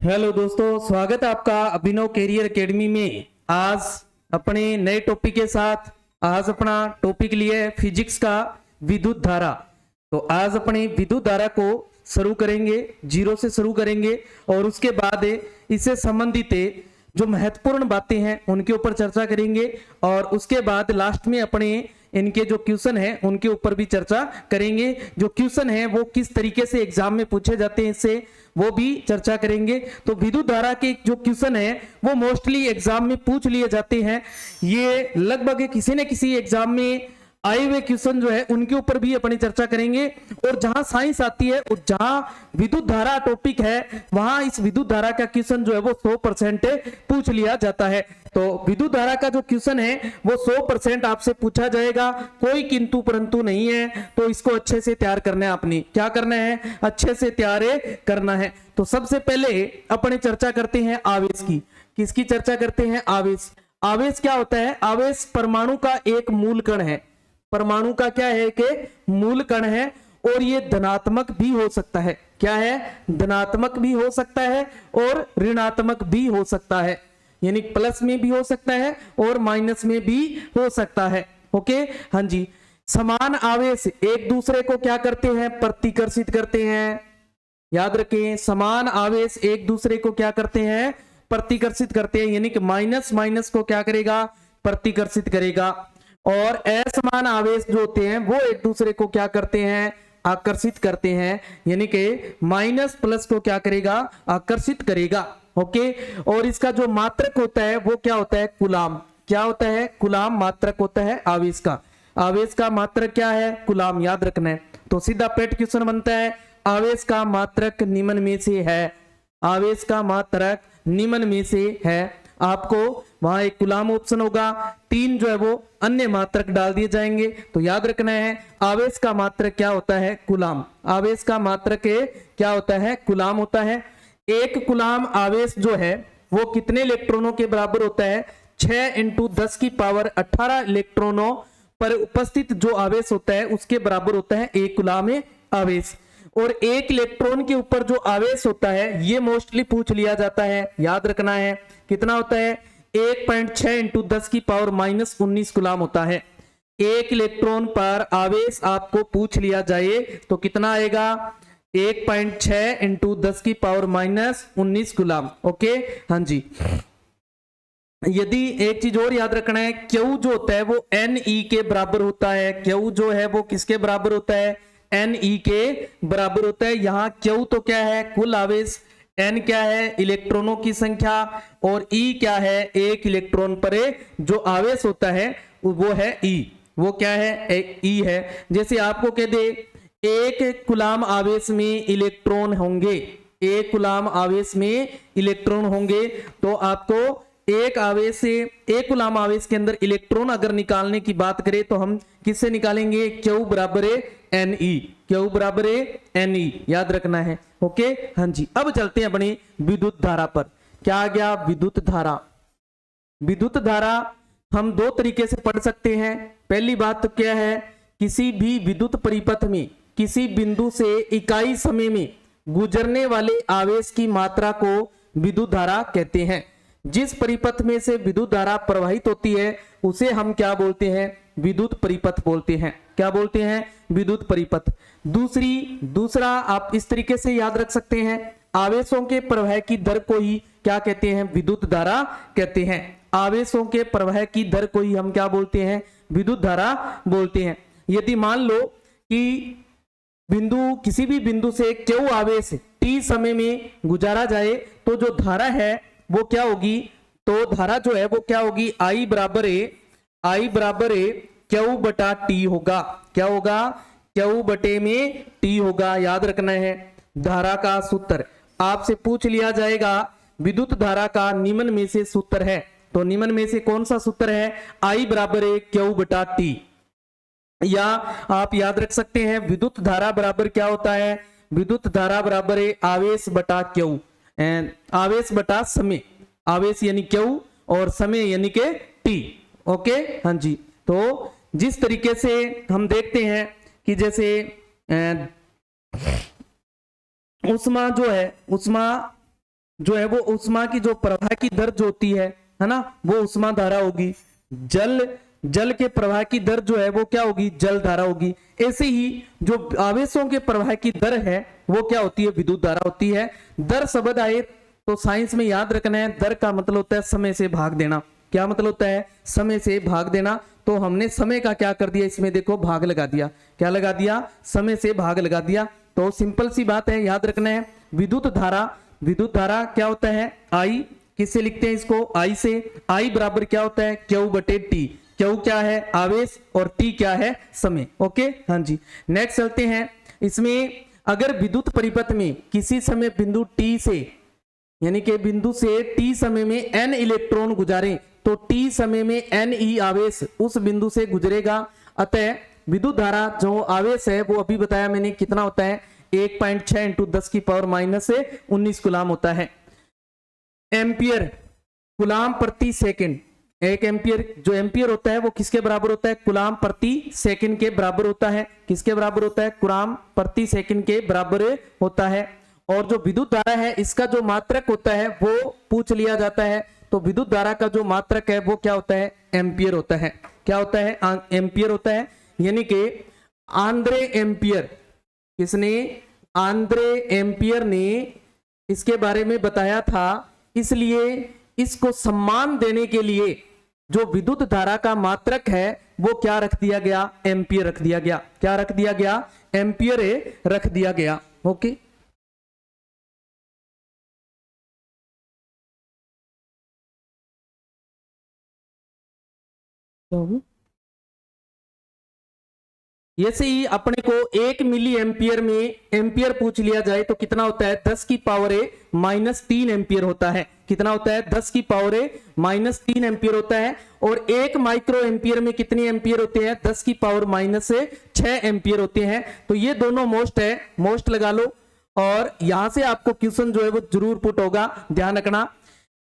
Hello दोस्तों, स्वागत है आपका अभिनव कैरियर एकेडमी में। आज अपने नए टॉपिक के साथ आज अपना टॉपिक लिए है फिजिक्स का विद्युत धारा। तो आज अपने विद्युत धारा को शुरू करेंगे, जीरो से शुरू करेंगे और उसके बाद इससे संबंधित जो महत्वपूर्ण बातें हैं उनके ऊपर चर्चा करेंगे और उसके बाद लास्ट में अपने इनके जो क्वेश्चन है उनके ऊपर भी चर्चा करेंगे। जो क्वेश्चन है वो किस तरीके से एग्जाम में पूछे जाते हैं इससे वो भी चर्चा करेंगे। तो विद्युत धारा के जो क्वेश्चन है वो मोस्टली एग्जाम में पूछ लिए जाते हैं। ये लगभग किसी न किसी एग्जाम में आए हुए क्वेश्चन जो है उनके ऊपर भी अपनी चर्चा करेंगे। और जहां साइंस आती है और जहां विद्युत धारा टॉपिक है वहां इस विद्युत धारा का क्वेश्चन जो है वो 100% पूछ लिया जाता है। तो विद्युत धारा का जो क्वेश्चन है वो 100% आपसे पूछा जाएगा, कोई किंतु परंतु नहीं है। तो इसको अच्छे से तैयार करना है, आपने क्या करना है, अच्छे से तैयार करना है। तो सबसे पहले अपने चर्चा करते हैं आवेश की। किसकी चर्चा करते हैं? आवेश। आवेश क्या होता है? आवेश परमाणु का एक मूल कण है। परमाणु का क्या है कि मूल कण है और ये धनात्मक भी हो सकता है। क्या है? धनात्मक भी हो सकता है और ऋणात्मक भी हो सकता है, यानी प्लस में भी हो सकता है और माइनस में भी हो सकता है। ओके, हाँ जी। समान आवेश एक दूसरे को क्या करते हैं? प्रतिकर्षित करते हैं। याद रखें, समान आवेश एक दूसरे को क्या करते हैं? प्रतिकर्षित करते हैं, यानी कि माइनस माइनस को क्या करेगा? प्रतिकर्षित करेगा। और असमान आवेश जो होते हैं वो एक दूसरे को क्या करते हैं? आकर्षित करते हैं, यानी कि माइनस प्लस को क्या करेगा? आकर्षित करेगा। ओके, और इसका जो मात्रक होता है वो क्या होता है? कूलाम। क्या होता है? कूलाम मात्रक होता है आवेश का। आवेश का मात्रक क्या है? कूलाम। याद रखना है। तो सीधा पेट क्वेश्चन बनता है, आवेश का मात्रक निम्न में से है। आवेश का मात्रक निम्न में से है। आपको वहां एक कूलाम ऑप्शन होगा, 3 जो है वो अन्य मात्रक डाल दिए जाएंगे। तो याद रखना है आवेश का मात्रक क्या होता है? कूलाम। आवेश का मात्रक क्या होता है? कूलाम होता है। एक कूलाम आवेश जो है वो कितने इलेक्ट्रॉनों के बराबर होता है? 6 × 10 की पावर 18 इलेक्ट्रॉनों पर उपस्थित जो आवेश होता है उसके बराबर होता है एक कूलाम आवेश। और एक इलेक्ट्रॉन के ऊपर जो आवेश होता है ये मोस्टली पूछ लिया जाता है। याद रखना है कितना होता है? 1.6 × 10 की पावर -19 कूलाम होता है। एक इलेक्ट्रॉन पर आवेश आपको पूछ लिया जाए तो कितना आएगा? 1.6 × 10 की पावर -19 कूलाम। ओके, हाँ जी। यदि एक चीज और याद रखना है, क्यू जो होता है वो Ne के बराबर होता है। क्यू जो है वो किसके बराबर होता है? Ne के बराबर होता है। यहाँ क्यू तो क्या है? कुल आवेश। N क्या है? इलेक्ट्रॉनों की संख्या। और E क्या है? एक इलेक्ट्रॉन पर जो आवेश होता है वो है E। वो क्या है? E है। जैसे आपको कह दे एक कूलाम आवेश में इलेक्ट्रॉन होंगे, एक कूलाम आवेश में इलेक्ट्रॉन होंगे, तो आपको एक आवेश से एक कूलाम आवेश के अंदर इलेक्ट्रॉन अगर निकालने की बात करें तो हम किससे निकालेंगे? Q बराबर है Ne। Q बराबर है Ne, याद रखना है। ओके, हाँ जी। अब चलते हैं अपनी विद्युत धारा पर। क्या आ गया? विद्युत धारा। विद्युत धारा हम 2 तरीके से पढ़ सकते हैं। पहली बात तो क्या है? किसी भी विद्युत परिपथ में किसी बिंदु से इकाई समय में गुजरने वाले आवेश की मात्रा को विद्युत धारा कहते हैं। जिस परिपथ में से विद्युत धारा प्रवाहित होती है उसे हम क्या बोलते हैं? विद्युत परिपथ बोलते हैं। क्या बोलते हैं? विद्युत परिपथ। दूसरा आप इस तरीके से याद रख सकते हैं, आवेशों के प्रवाह की दर को ही क्या कहते हैं? विद्युत धारा कहते हैं। आवेशों के प्रवाह की दर को ही हम क्या बोलते हैं? विद्युत धारा बोलते हैं। यदि मान लो कि किसी भी बिंदु से Q आवेश t समय में गुजारा जाए तो जो धारा है वो क्या होगी? तो धारा जो है वो क्या होगी? I बराबर Q बटा T होगा। क्या होगा? Q बटे में T होगा। याद रखना है। धारा का सूत्र आपसे पूछ लिया जाएगा, विद्युत धारा का निम्न में से सूत्र है, तो निम्न में से कौन सा सूत्र है? I बराबर Q बटा T। या आप याद रख सकते हैं विद्युत धारा बराबर क्या होता है? विद्युत धारा बराबर है आवेश बटा Q। आवेश बटा समय। आवेश यानी Q और समय यानी के T। ओके, हाँ जी। तो जिस तरीके से हम देखते हैं कि जैसे उष्मा जो है, उष्मा जो है वो ऊष्मा की जो प्रवाह की दर जो होती है ना, वो ऊष्मा धारा होगी। जल के प्रवाह की दर जो है वो क्या होगी, जल धारा होगी। ऐसे ही जो आवेशों के प्रवाह की दर है वो क्या होती है, विद्युत धारा होती है। दर शब्द आए तो साइंस में याद रखना है, दर का मतलब होता है समय से भाग देना। क्या मतलब होता है, समय से भाग देना। तो हमने समय का क्या कर दिया, इसमें देखो भाग लगा दिया। क्या लगा दिया, समय से भाग लगा दिया। तो सिंपल सी बात है, याद रखना है। विद्युत धारा क्या होता है, आई। किससे लिखते हैं इसको, आई से। आई बराबर क्या होता है, क्यू बटे टी। क्यू क्या है, आवेश, और टी क्या है, समय। ओके, हाँ जी। नेक्स्ट चलते हैं। इसमें अगर विद्युत परिपथ में किसी समय बिंदु टी से, यानी कि बिंदु से टी समय में n इलेक्ट्रॉन गुजारे, तो टी समय में n ई आवेश उस बिंदु से गुजरेगा। अतः विद्युत धारा जो आवेश है वो अभी बताया मैंने कितना होता है, 1.6 इंटू 10 की पावर माइनस 19 गुलाम होता है। एम्पियर, गुलाम प्रति सेकंड। एक एम्पियर, जो एम्पियर होता है वो किसके बराबर होता है, गुलाम प्रति सेकंड के बराबर होता है। किसके बराबर होता है, गुलाम प्रति सेकंड के बराबर होता है। और जो विद्युत धारा है इसका जो मात्रक होता है वो पूछ लिया जाता है। तो विद्युत धारा का जो मात्रक है वो क्या होता है, एम्पियर होता है। क्या होता है, एम्पियर होता है। यानी कि आंद्रे एम्पियर, किसने, आंद्रे एम्पियर ने इसके बारे में बताया था। इसलिए इसको सम्मान देने के लिए जो विद्युत धारा का मात्रक है वो क्या रख दिया गया, एम्पियर रख दिया गया। क्या रख दिया गया, एम्पियर रख दिया गया। ओके, ऐसे ही अपने को 1 मिली एम्पियर में एम्पियर पूछ लिया जाए तो कितना होता है, 10 की पावर -3 एम्पियर होता है। कितना होता है, 10 की पावर -3 एम्पियर होता है। और 1 माइक्रो एम्पियर में कितने एम्पियर होते हैं, 10 की पावर -6 एम्पियर होते हैं। तो ये दोनों मोस्ट है, मोस्ट लगा लो। और यहां से आपको क्वेश्चन जो है वो जरूर पुट होगा, ध्यान रखना।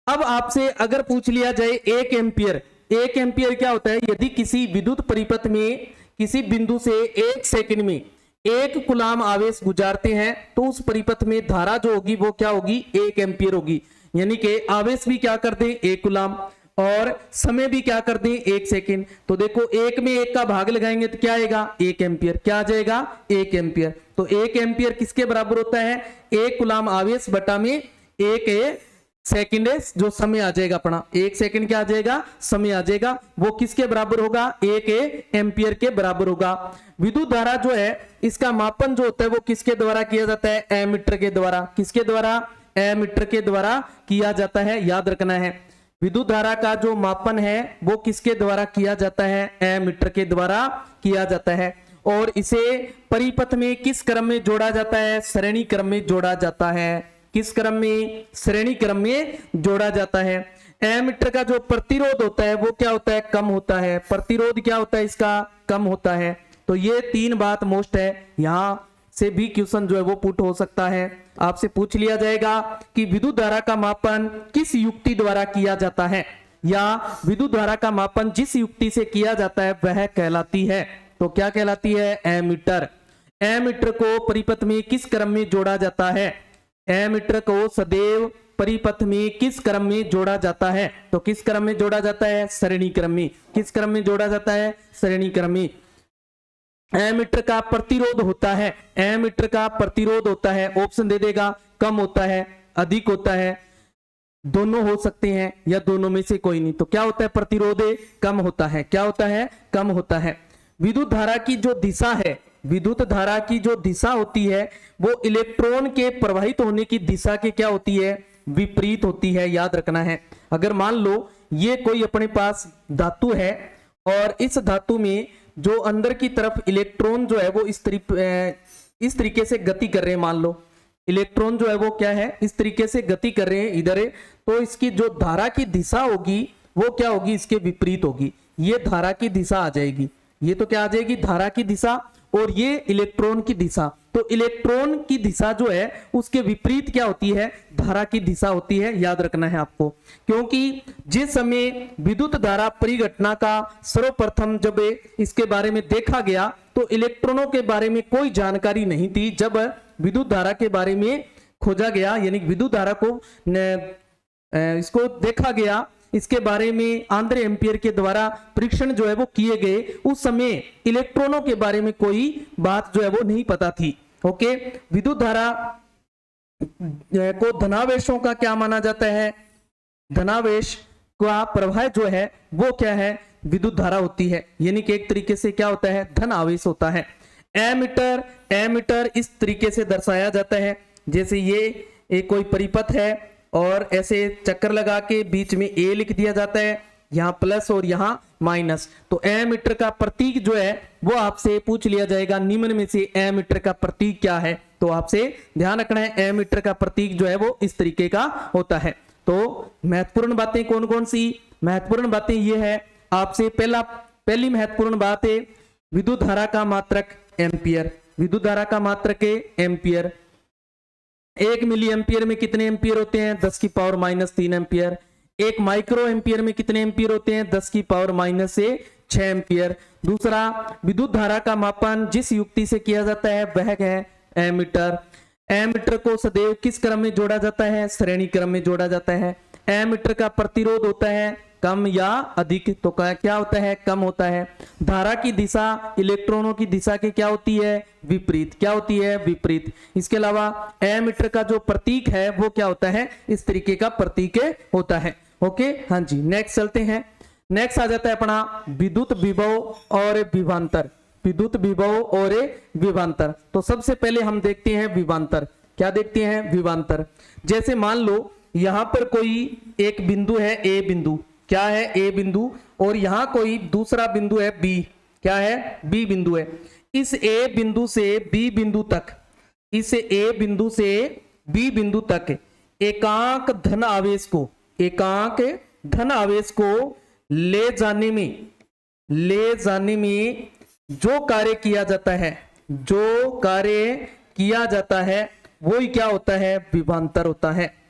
अब आपसे अगर पूछ लिया जाए 1 एम्पियर, 1 एम्पियर क्या होता है, यदि किसी विद्युत परिपथ में किसी बिंदु से 1 सेकंड में 1 कूलाम आवेश गुजारते हैं तो उस परिपथ में धारा जो होगी वो क्या होगी, 1 एम्पियर होगी। यानी कि आवेश भी क्या कर दें, 1 कूलाम, और समय भी क्या कर दें, 1 सेकंड। तो देखो 1 में 1 का भाग लगाएंगे तो क्या आएगा, 1 एम्पियर। क्या आ जाएगा, 1 एम्पियर। तो 1 एम्पियर किसके बराबर होता है, 1 कूलाम आवेश बटा में 1 सेकंड, जो समय आ जाएगा अपना, 1 सेकंड क्या आ जाएगा, समय आ जाएगा। वो किसके बराबर होगा, 1 एम्पियर के बराबर होगा। विद्युत धारा जो है इसका मापन जो होता है वो किसके द्वारा किया जाता है, एमीटर के द्वारा। किसके द्वारा, एमीटर के द्वारा किया जाता है, याद रखना है। विद्युत धारा का जो मापन है वो किसके द्वारा किया जाता है, एमीटर के द्वारा किया जाता है। और इसे परिपथ में किस क्रम में जोड़ा जाता है, श्रेणी क्रम में जोड़ा जाता है। किस क्रम में, श्रेणी क्रम में जोड़ा जाता है। एमीटर का जो प्रतिरोध होता है वो क्या होता है, कम होता है। प्रतिरोध क्या होता है इसका, कम होता है। तो ये 3 बात मोस्ट है, यहां से भी क्वेश्चन जो है वो पुट हो सकता है। आपसे पूछ लिया जाएगा कि विद्युत धारा का मापन किस युक्ति द्वारा किया जाता है, या विद्युत धारा का मापन जिस युक्ति से किया जाता है वह कहलाती है। तो क्या कहलाती है, एमीटर। एमीटर को परिपथ में किस क्रम में जोड़ा जाता है, एमीटर को सदैव परिपथ में किस क्रम में जोड़ा जाता है। तो किस क्रम में जोड़ा जाता है, श्रेणी क्रम में। किस क्रम में जोड़ा जाता है, श्रेणी क्रम में। एमीटर का प्रतिरोध होता है, एमीटर का प्रतिरोध होता है, ऑप्शन दे देगा, कम होता है, अधिक होता है, दोनों हो सकते हैं, या दोनों में से कोई नहीं। तो क्या होता है, प्रतिरोध कम होता है। क्या होता है, कम होता है। विद्युत धारा की जो दिशा है, विद्युत धारा की जो दिशा होती है वो इलेक्ट्रॉन के प्रवाहित होने की दिशा के क्या होती है, विपरीत होती है, याद रखना है। अगर मान लो ये कोई अपने पास धातु है और इस धातु में जो अंदर की तरफ इलेक्ट्रॉन जो है वो इस तरीके से गति कर रहे हैं, मान लो इलेक्ट्रॉन जो है वो क्या है, इस तरीके से गति कर रहे हैं इधर, तो इसकी जो धारा की दिशा होगी वो क्या होगी, इसके विपरीत होगी। ये धारा की दिशा आ जाएगी, ये तो क्या आ जाएगी, धारा की दिशा, और ये इलेक्ट्रॉन की दिशा। तो इलेक्ट्रॉन की दिशा जो है उसके विपरीत क्या होती है, धारा की दिशा होती है, याद रखना है आपको। क्योंकि जिस समय विद्युत धारा परिघटना का सर्वप्रथम जब इसके बारे में देखा गया तो इलेक्ट्रॉनों के बारे में कोई जानकारी नहीं थी। जब विद्युत धारा के बारे में खोजा गया, यानी विद्युत धारा को इसको देखा गया, इसके बारे में आंद्रे एम्पियर के द्वारा परीक्षण जो है वो किए गए, उस समय इलेक्ट्रॉनों के बारे में कोई बात जो है वो नहीं पता थी। ओके, विद्युत धारा को धनावेशों का क्या माना जाता है, धनावेश का प्रवाह जो है वो क्या है, विद्युत धारा होती है, यानी कि एक तरीके से क्या होता है, धन आवेश होता है। एमीटर इस तरीके से दर्शाया जाता है, जैसे ये एक कोई परिपथ है और ऐसे चक्कर लगा के बीच में ए लिख दिया जाता है, यहाँ प्लस और यहाँ माइनस। तो एमीटर का प्रतीक जो है वो आपसे पूछ लिया जाएगा, निम्न में से एमीटर का प्रतीक क्या है, तो आपसे ध्यान रखना है एमीटर का प्रतीक जो है वो इस तरीके का होता है। तो महत्वपूर्ण बातें कौन कौन सी, महत्वपूर्ण बातें ये है, आपसे पहली महत्वपूर्ण बात है विद्युत धारा का मात्रक एम्पियर, विद्युत धारा का मात्रक एम्पियर। 1 मिली एम्पियर में कितने एम्पियर होते हैं, 10 की पावर -3 एम्पियर। 1 माइक्रो एम्पियर में कितने एम्पियर होते हैं, 10 की पावर -6 एम्पियर। दूसरा, विद्युत धारा का मापन जिस युक्ति से किया जाता है वह है एमीटर। एमीटर को सदैव किस क्रम में जोड़ा जाता है, श्रेणी क्रम में जोड़ा जाता है। एमीटर का प्रतिरोध होता है कम या अधिक, तो क्या होता है, कम होता है। धारा की दिशा इलेक्ट्रॉनों की दिशा के क्या होती है, विपरीत, क्या होती है, विपरीत। इसके अलावा एमीटर का जो प्रतीक है वो क्या होता है, इस तरीके का प्रतीक होता है। ओके, हाँ जी, नेक्स्ट चलते हैं। नेक्स्ट आ जाता है अपना विद्युत विभव और विभवांतर, विद्युत विभव और विभवांतर। तो सबसे पहले हम देखते हैं विभवांतर, क्या देखते हैं, विभवांतर। जैसे मान लो यहां पर कोई एक बिंदु है, ए बिंदु, क्या है, ए बिंदु, और यहां कोई दूसरा बिंदु है बी, क्या है, बी बिंदु है। इस ए बिंदु से बी बिंदु तक, इस ए बिंदु से बी बिंदु तक एकांक धन आवेश को, एकांक धन आवेश को ले जाने में जो कार्य किया जाता है, जो कार्य किया जाता है वो ही क्या होता है, विभवांतर होता है।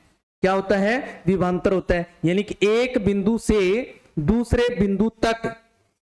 क्या होता है, विभवांतर होता है। यानी कि एक बिंदु से दूसरे बिंदु तक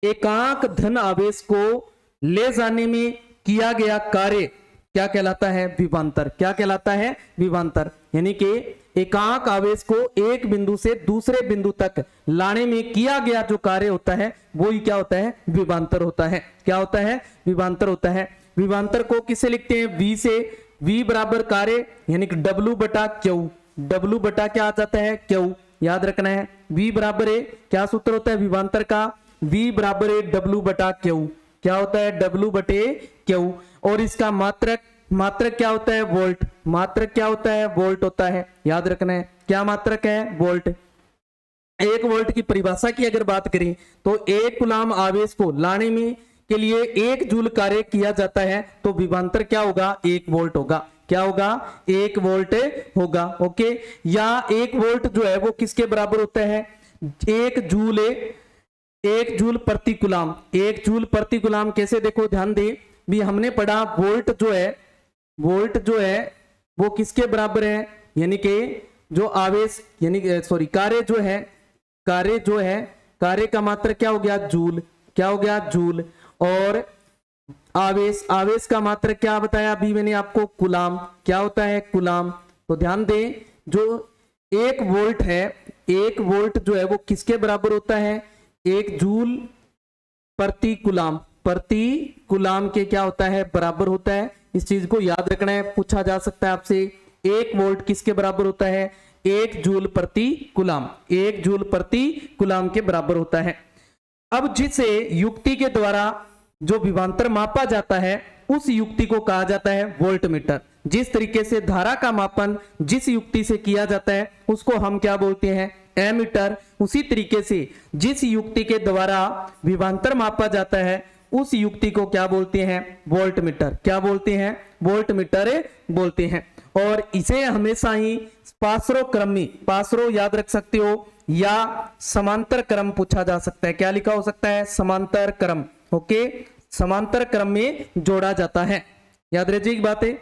एकांक धन आवेश को ले जाने में किया गया कार्य क्या कहलाता है, विभवांतर। क्या कहलाता है, विभवांतर। यानी कि एकांक आवेश को एक बिंदु से दूसरे बिंदु तक लाने में किया गया जो कार्य होता है वो ही क्या होता है, विभवांतर होता है। क्या होता है, विभवांतर होता है। विभवांतर को किससे लिखते हैं, V से। V बराबर कार्य यानी कि W बटा Q, W बटा क्या आ जाता है, Q, याद रखना है। V बराबर है, क्या सूत्र होता है विभवांतर का, V बराबर है W बटा Q, क्या होता है, W बटे Q। और इसका मात्रक, मात्रक क्या होता है, वोल्ट, मात्रक क्या होता है, वोल्ट होता है, याद रखना है। क्या मात्रक है, वोल्ट। 1 वोल्ट की परिभाषा की अगर बात करें तो 1 कूलाम आवेश को लाने में के लिए 1 जूल कार्य किया जाता है, तो विभवांतर क्या होगा, 1 वोल्ट होगा। क्या होगा, 1 वोल्ट होगा। ओके, या 1 वोल्ट जो है वो किसके बराबर होता है, 1 जूल प्रति कूलाम। 1 जूल प्रति कूलाम कैसे, देखो ध्यान दे भी, हमने पढ़ा वोल्ट जो है, वोल्ट जो है वो किसके बराबर है, यानी कि जो आवेश यानी सॉरी कार्य जो है, कार्य जो है, कार्य का मात्रक क्या हो गया, जूल, क्या हो गया, जूल। और आवेश, आवेश का मात्रक क्या बताया अभी मैंने आपको, कूलाम, क्या होता है, कूलाम। तो ध्यान दें जो 1 वोल्ट है, 1 वोल्ट जो है वो किसके बराबर होता है, 1 जूल प्रति कूलाम, प्रति कूलाम के क्या होता है, बराबर होता है। इस चीज को याद रखना है, पूछा जा सकता है आपसे, 1 वोल्ट किसके बराबर होता है, 1 जूल प्रति कूलाम, 1 जूल प्रति कूलाम के बराबर होता है। अब जिसे युक्ति के द्वारा जो विभवांतर मापा जाता है उस युक्ति को कहा जाता है वोल्टमीटर। जिस तरीके से धारा का मापन जिस युक्ति से किया जाता है उसको हम क्या बोलते हैं, एमीटर। उसी तरीके से जिस युक्ति के द्वारा विभवांतर मापा जाता है उस युक्ति को क्या बोलते हैं, वोल्टमीटर। क्या बोलते हैं, वोल्टमीटर बोलते हैं। और इसे हमेशा ही पासरो क्रम में, पासरो याद रख सकते हो, या समांतर क्रम पूछा जा सकता है। क्या लिखा हो सकता है, समांतर क्रम। ओके, समांतर क्रम में जोड़ा जाता है, याद रखिए बात है।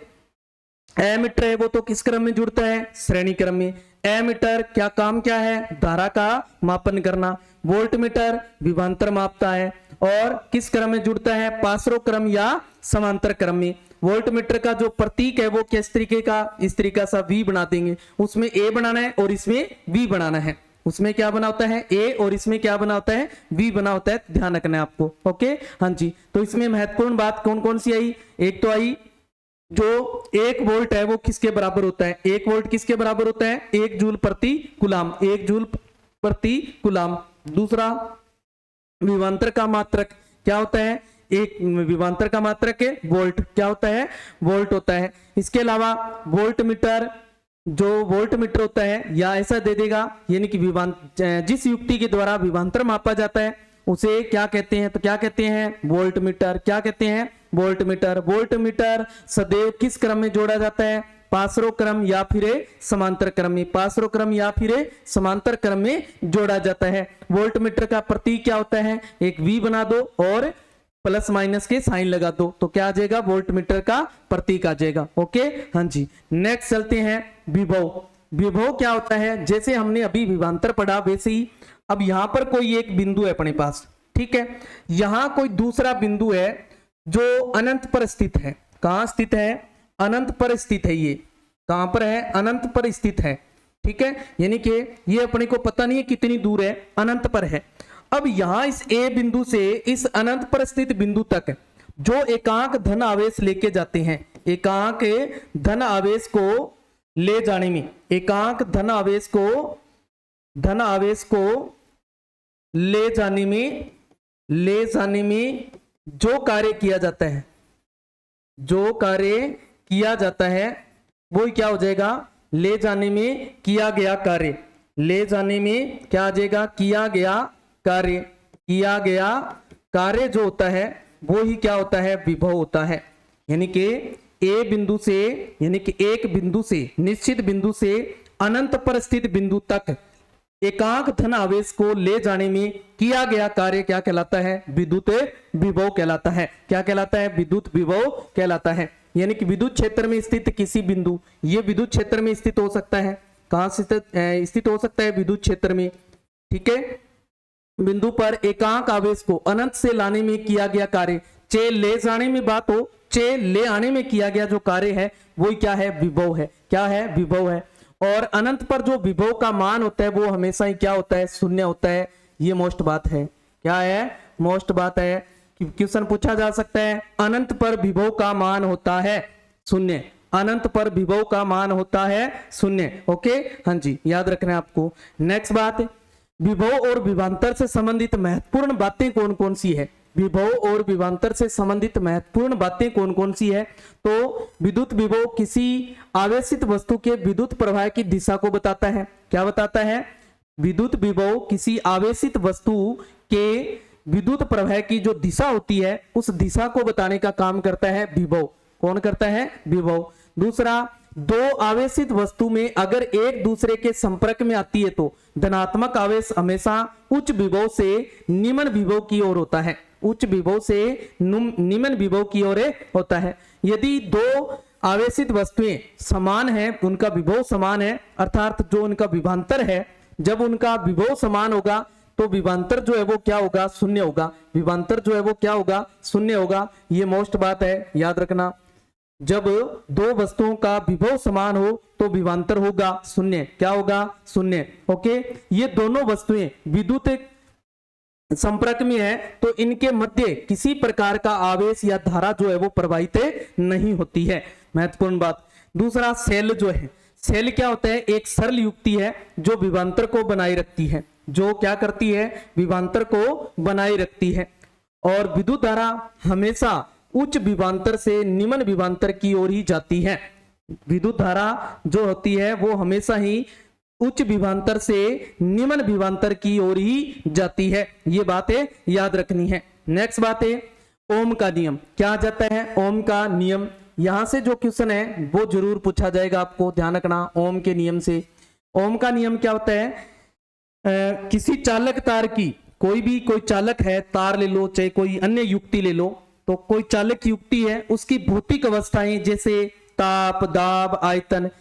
एमीटर है वो तो किस क्रम में जुड़ता है, श्रेणी क्रम में। एमीटर क्या काम क्या है, धारा का मापन करना। वोल्टमीटर विभवांतर मापता है और किस क्रम में जुड़ता है, पासरो क्रम या समांतर क्रम में। वोल्ट मीटर का जो प्रतीक है वो किस तरीके का, इस तरीका सा V बना देंगे। उसमें A बनाना है और इसमें V बनाना है। उसमें क्या बना होता है A और इसमें क्या बना होता है V बना होता है, ध्यान रखना है आपको। ओके हाँ जी, तो इसमें महत्वपूर्ण बात कौन कौन सी आई? एक तो आई जो 1 वोल्ट है वो किसके बराबर होता है, 1 वोल्ट किसके बराबर होता है, 1 जूल प्रति कुलाम, 1 जूल प्रति कुलाम। दूसरा विभवांतर का मात्रक क्या होता है, एक विभवांतर का मात्रक है वोल्ट, क्या होता है वोल्ट होता है। इसके अलावा वोल्ट मीटर, जो वोल्ट मीटर होता है या ऐसा दे देगा, यानी कि जिस युक्ति के द्वारा विभवांतर मापा जाता है उसे क्या कहते हैं, तो क्या कहते हैं वोल्ट मीटर। क्या कहते हैं वोल्ट मीटर। वोल्ट मीटर सदैव किस क्रम में जोड़ा जाता है, पासरो क्रम या फिर समांतर क्रम में, पासरो क्रम या फिर समांतर क्रम में जोड़ा जाता है। वोल्ट मीटर का प्रतीक क्या होता है, एक V बना दो और प्लस माइनस के साइन लगा दो, तो क्या आ जाएगा वोल्ट मीटर का प्रतीक आ जाएगा। ओके हाँ जी, नेक्स्ट चलते हैं विभव। विभव क्या होता है, जैसे हमने अभी विभवांतर पढ़ा वैसे ही अब यहां पर कोई एक बिंदु है अपने पास, ठीक है, यहां कोई दूसरा बिंदु है जो अनंत पर स्थित है। कहां स्थित है, अनंत पर स्थित है। ये कहां पर है, अनंत पर स्थित है, ठीक है, यानी कि ये अपने को पता नहीं है कितनी दूर है, अनंत पर है। अब यहां इस A बिंदु से इस अनंत पर स्थित बिंदु तक जो एकांक धन आवेश लेके जाते हैं, एकांक धन आवेश को ले जाने में, एकांक धन आवेश को ले जाने में जो कार्य किया जाता है, जो कार्य किया जाता है वो क्या हो जाएगा, ले जाने में किया गया कार्य, ले जाने में क्या आ जाएगा, किया गया कार्य, किया गया कार्य जो होता है वो ही क्या होता है विभव होता है। यानी कि A बिंदु से, यानी कि एक बिंदु से, निश्चित बिंदु से अनंत पर स्थित बिंदु तक एकांक धन आवेश को ले जाने में किया गया कार्य क्या कहलाता है, विद्युत विभव कहलाता है। क्या कहलाता है, विद्युत विभव कहलाता है। यानी कि विद्युत क्षेत्र में स्थित किसी बिंदु, ये विद्युत क्षेत्र में स्थित हो सकता है, कहां स्थित हो सकता है विद्युत क्षेत्र में, ठीक है, बिंदु पर एकांक आवेश को अनंत से लाने में किया गया कार्य, चे ले जाने में बात हो, चे ले आने में किया गया जो कार्य है वो क्या है, विभव है। क्या है, विभव है। और अनंत पर जो विभव का मान होता है वो हमेशा ही क्या होता है, शून्य होता है। ये मोस्ट बात है, क्या है, मोस्ट बात है कि क्वेश्चन पूछा जा सकता है, अनंत पर विभव का मान होता है शून्य, अनंत पर विभव का मान होता है शून्य। ओके हाँ जी, याद रखना है आपको। नेक्स्ट बात, विभव और विभवांतर से संबंधित महत्वपूर्ण बातें कौन कौन सी है, विभव और विभवांतर से संबंधित महत्वपूर्ण बातें कौन कौन सी है। तो विद्युत विभव किसी आवेशित वस्तु के विद्युत प्रवाह की दिशा को बताता है। क्या बताता है, विद्युत विभव किसी आवेशित वस्तु के विद्युत प्रवाह की जो दिशा होती है उस दिशा को बताने का काम करता है विभव। कौन करता है, विभव। दूसरा, दो आवेशित वस्तु में अगर एक दूसरे के संपर्क में आती है तो धनात्मक आवेश हमेशा उच्च विभव से निम्न विभव की ओर होता है, उच्च विभव से निम्न विभव की ओर होता है। यदि दो आवेशित वस्तुएं समान हैं, उनका विभव समान है, अर्थात जो उनका विभवांतर है, जब उनका विभव समान होगा तो विभवांतर जो है वो क्या होगा, शून्य होगा। विभवांतर जो है वो क्या होगा, शून्य होगा। ये मोस्ट बात है, याद रखना। जब दो वस्तुओं का विभव समान हो तो विभवांतर होगा शून्य। क्या होगा, शून्य। ओके, ये दोनों वस्तुएं विद्युत संपर्क में है तो इनके मध्य किसी प्रकार का आवेश या धारा जो है वो प्रवाहित नहीं होती है। महत्वपूर्ण बात। दूसरा, सेल जो है, सेल क्या होता है, एक सरल युक्ति है जो विभवांतर को बनाए रखती है, जो क्या करती है, विभवांतर को बनाए रखती है। और विद्युत धारा हमेशा उच्च विभवांतर से निम्न विभवांतर की ओर ही जाती है। विद्युत धारा जो होती है वो हमेशा ही उच्च विभवांतर से निम्न विभवांतर की ओर ही जाती है। ये बातें याद रखनी है। नेक्स्ट बात है ओम का नियम। क्या आ जाता है, ओम का नियम। यहां से जो क्वेश्चन है वो जरूर पूछा जाएगा, आपको ध्यान रखना। ओम के नियम से, ओम का नियम क्या होता है, किसी चालक तार की, कोई चालक है, तार ले लो चाहे कोई अन्य युक्ति ले लो, तो कोई चालक युक्ति है, उसकी भौतिक अवस्थाएं जैसे ताप, दाब, आयतन,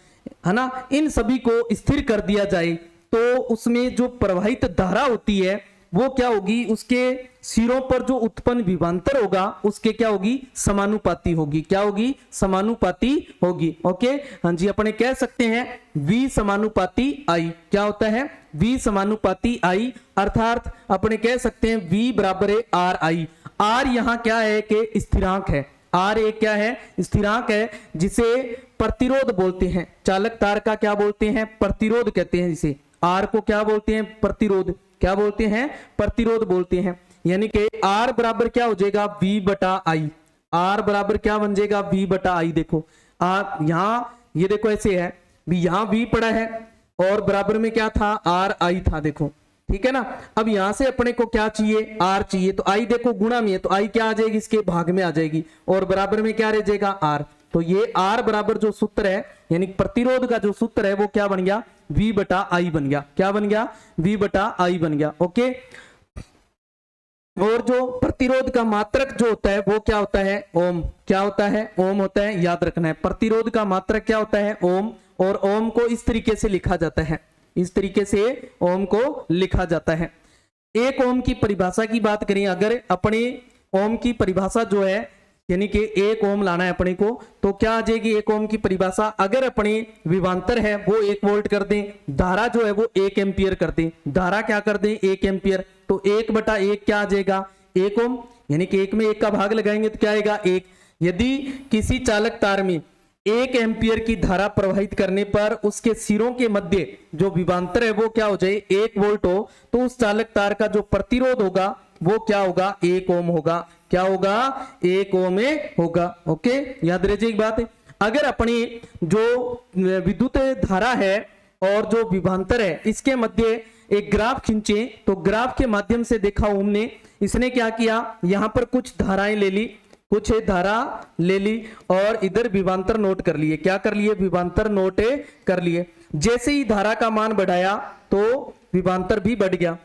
है ना, इन सभी को स्थिर कर दिया जाए तो उसमें जो प्रवाहित धारा होती है वो क्या होगी, उसके सिरों पर जो उत्पन्न विभवांतर होगा उसके क्या होगी, समानुपाती होगी। क्या होगी, समानुपाती होगी। ओके, हाँ जी, अपने कह सकते हैं V समानुपाती I। क्या होता है, V समानुपाती I, अर्थात अपने कह सकते हैं V बराबर है RI। R यहाँ क्या है कि स्थिरांक है। R एक क्या है, स्थिरांक है, जिसे प्रतिरोध बोलते हैं। चालक तार का क्या बोलते हैं, प्रतिरोध कहते हैं जिसे। R को क्या बोलते हैं, प्रतिरोध। क्या बोलते हैं, प्रतिरोध बोलते हैं। यानी कि R बराबर क्या हो जाएगा, V बटा I। R बराबर क्या बन जाएगा, V बटा I। देखो यहाँ ये देखो ऐसे है, यहाँ V पड़ा है और बराबर में क्या था, RI था। देखो ठीक है ना। अब यहां से अपने को क्या चाहिए, R चाहिए, तो I देखो गुणा में है तो I क्या आ जाएगी, इसके भाग में आ जाएगी, और बराबर में क्या रह जाएगा, R। तो ये R बराबर जो सूत्र है, यानी प्रतिरोध का जो सूत्र है वो क्या बन गया, V बटा I बन गया। क्या बन गया, V बटा I बन गया। ओके, और जो प्रतिरोध का मात्रक जो होता है वो क्या होता है, ओम। क्या होता है, ओम होता है, याद रखना है। प्रतिरोध का मात्रक क्या होता है, ओम। और ओम को इस तरीके से लिखा जाता है, इस तरीके से ओम को लिखा जाता है। एक ओम की परिभाषा की बात करें, अगर अपने ओम की परिभाषा जो है, यानी कि एक ओम लाना है अपने को, तो क्या आ जाएगी एक ओम की परिभाषा। अगर अपने विभवांतर है वो 1 वोल्ट कर दें, धारा जो है वो 1 एम्पियर कर दें, धारा क्या कर दें, 1 एम्पियर, तो 1 बटा 1 क्या आ जाएगा, 1 ओम। यानी कि 1 में 1 का भाग लगाएंगे तो क्या आएगा, 1। यदि किसी चालक तार में 1 एम्पियर की धारा प्रवाहित करने पर उसके सिरों के मध्य जो विभवांतर है वो क्या हो जाए, 1 वोल्ट हो, तो उस चालक तार का जो प्रतिरोध होगा वो क्या होगा, 1 ओम होगा। क्या होगा, 1 ओम होगा। ओके, याद रखिए एक बात है, अगर अपनी जो विद्युत धारा है और जो विभवांतर है इसके मध्य एक ग्राफ खींचे, तो ग्राफ के माध्यम से देखा ओम ने, इसने क्या किया, यहां पर कुछ धाराएं ले ली, कुछ धारा ले ली और इधर विभवांतर नोट कर लिए। क्या कर लिए, विभवांतर नोट कर लिए। जैसे ही धारा का मान बढ़ाया तो विभवांतर भी बढ़ गया।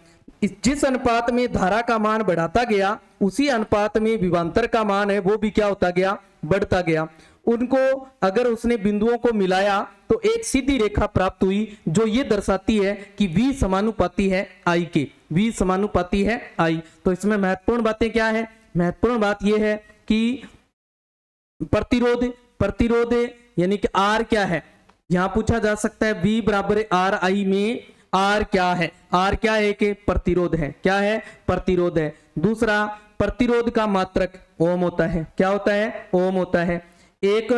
जिस अनुपात में धारा का मान बढ़ाता गया उसी अनुपात में विभवांतर का मान है वो भी क्या होता गया, बढ़ता गया। उनको अगर उसने बिंदुओं को मिलाया तो एक सीधी रेखा प्राप्त हुई जो ये दर्शाती है कि V समानुपाती है I के, V समानुपाती है I। तो इसमें महत्वपूर्ण बातें क्या है, महत्वपूर्ण बात यह है कि प्रतिरोध यानी कि R क्या है, यहां पूछा जा सकता है V बराबर RI में R क्या है, R क्या है कि प्रतिरोध है। क्या है, प्रतिरोध है। दूसरा, प्रतिरोध का मात्रक ओम होता है। क्या होता है, ओम होता है। एक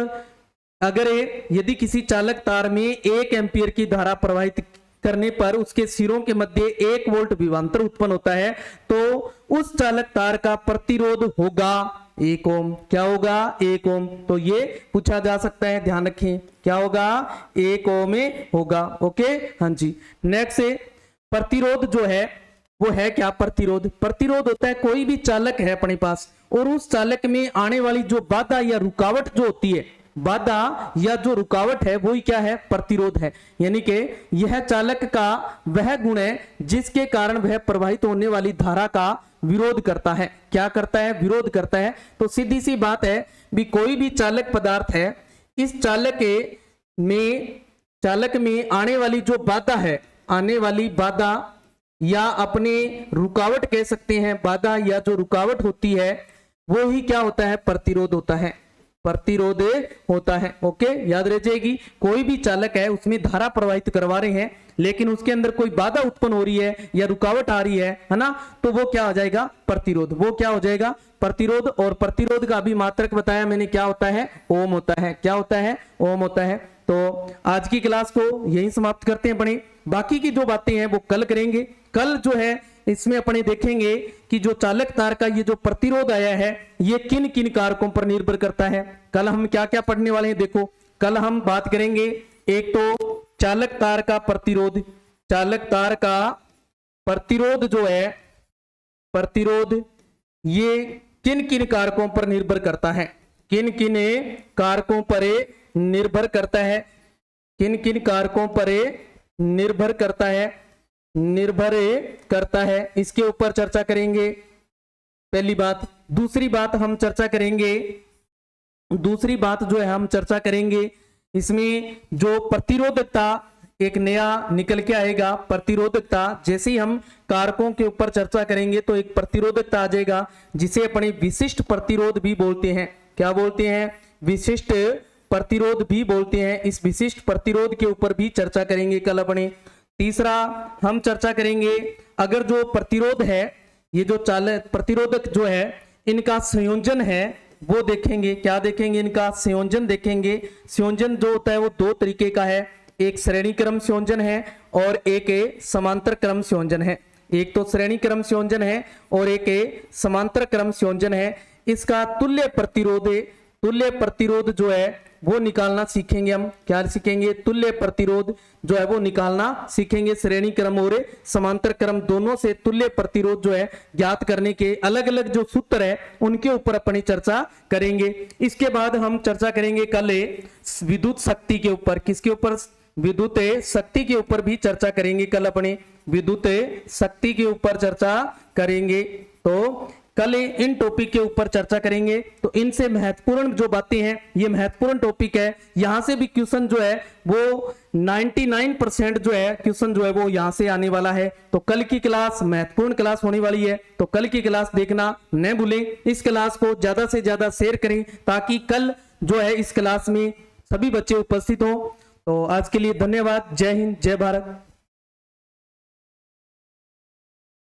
अगर यदि किसी चालक तार में 1 एम्पियर की धारा प्रवाहित करने पर उसके सिरों के मध्य 1 वोल्ट विभवांतर उत्पन्न होता है तो उस चालक तार का प्रतिरोध होगा 1 ओम। क्या होगा, 1 ओम। तो ये पूछा जा सकता है, ध्यान रखें, क्या होगा, 1 ओम होगा। ओके, हाँ जी। नेक्स्ट है प्रतिरोध जो है वो है क्या, प्रतिरोध। प्रतिरोध होता है कोई भी चालक है अपने पास और उस चालक में आने वाली जो बाधा या रुकावट जो होती है, बाधा या जो रुकावट है वही क्या है, प्रतिरोध है। यानी कि यह चालक का वह गुण है जिसके कारण वह प्रवाहित होने वाली धारा का विरोध करता है। क्या करता है, विरोध करता है। तो सीधी सी बात है भी कोई भी चालक पदार्थ है, इस चालक में आने वाली जो बाधा है, आने वाली बाधा या अपने रुकावट कह सकते हैं, बाधा या जो रुकावट होती है वो ही क्या होता है, प्रतिरोध होता है, प्रतिरोध होता है। ओके, याद रह जाएगी, कोई भी चालक है उसमें धारा प्रवाहित करवा रहे हैं लेकिन उसके अंदर कोई बाधा उत्पन्न हो रही है या रुकावट आ रही है ना, तो वो क्या हो जाएगा, प्रतिरोध। वो क्या हो जाएगा, प्रतिरोध। और प्रतिरोध का अभी मात्रक बताया मैंने, क्या होता है, ओम होता है। क्या होता है, ओम होता है। तो आज की क्लास को यही समाप्त करते हैं अपने, बाकी की जो बातें हैं वो कल करेंगे। कल जो है इसमें अपने देखेंगे कि जो चालक तार का ये जो प्रतिरोध आया है ये किन किन कारकों पर निर्भर करता है। कल हम क्या क्या पढ़ने वाले हैं, देखो कल हम बात करेंगे, एक तो चालक तार का प्रतिरोध, चालक तार का प्रतिरोध जो है, प्रतिरोध ये किन किन कारकों पर निर्भर करता है, किन किन कारकों पर निर्भर करता है, किन किन कारकों पर निर्भर करता है, निर्भर करता है, इसके ऊपर चर्चा करेंगे पहली बात। दूसरी बात हम चर्चा करेंगे, दूसरी बात जो है हम चर्चा करेंगे इसमें जो प्रतिरोधकता एक नया निकल के आएगा, प्रतिरोधकता। जैसे ही हम कारकों के ऊपर चर्चा करेंगे तो एक प्रतिरोधकता आ जाएगा, जिसे अपने विशिष्ट प्रतिरोध भी बोलते हैं। क्या बोलते हैं? विशिष्ट प्रतिरोध भी बोलते हैं। इस विशिष्ट प्रतिरोध के ऊपर भी चर्चा करेंगे कल अपने। तीसरा हम चर्चा करेंगे, अगर जो प्रतिरोध है, ये जो प्रतिरोधक जो है, इनका संयोजन है वो देखेंगे। क्या देखेंगे? इनका संयोजन देखेंगे। संयोजन जो होता है वो दो तरीके का है, एक श्रेणी क्रम संयोजन है और एक समांतर क्रम संयोजन है। एक तो श्रेणी क्रम संयोजन है और एक समांतर क्रम संयोजन है। इसका तुल्य प्रतिरोध जो है वो निकालना सीखेंगे हम। क्या सीखेंगे? तुल्य प्रतिरोध जो है वो निकालना सीखेंगे। श्रेणी क्रम और समांतर क्रम दोनों से तुल्य प्रतिरोध जो है ज्ञात करने के अलग अलग जो सूत्र है उनके ऊपर अपनी चर्चा करेंगे। इसके बाद हम चर्चा करेंगे कल विद्युत शक्ति के ऊपर। किसके ऊपर? विद्युत शक्ति के ऊपर भी चर्चा करेंगे कल अपने। विद्युत शक्ति के ऊपर चर्चा करेंगे। तो कल इन टॉपिक के ऊपर चर्चा करेंगे। तो इनसे महत्वपूर्ण जो बातें हैं, ये महत्वपूर्ण टॉपिक है। यहां से भी क्वेश्चन जो है वो 99% जो है क्वेश्चन जो है वो यहां से आने वाला है। तो कल की क्लास महत्वपूर्ण क्लास होने वाली है, तो कल की क्लास देखना न भूलें। इस क्लास को ज्यादा से ज्यादा शेयर करें ताकि कल जो है इस क्लास में सभी बच्चे उपस्थित हों। तो आज के लिए धन्यवाद। जय हिंद, जय भारत।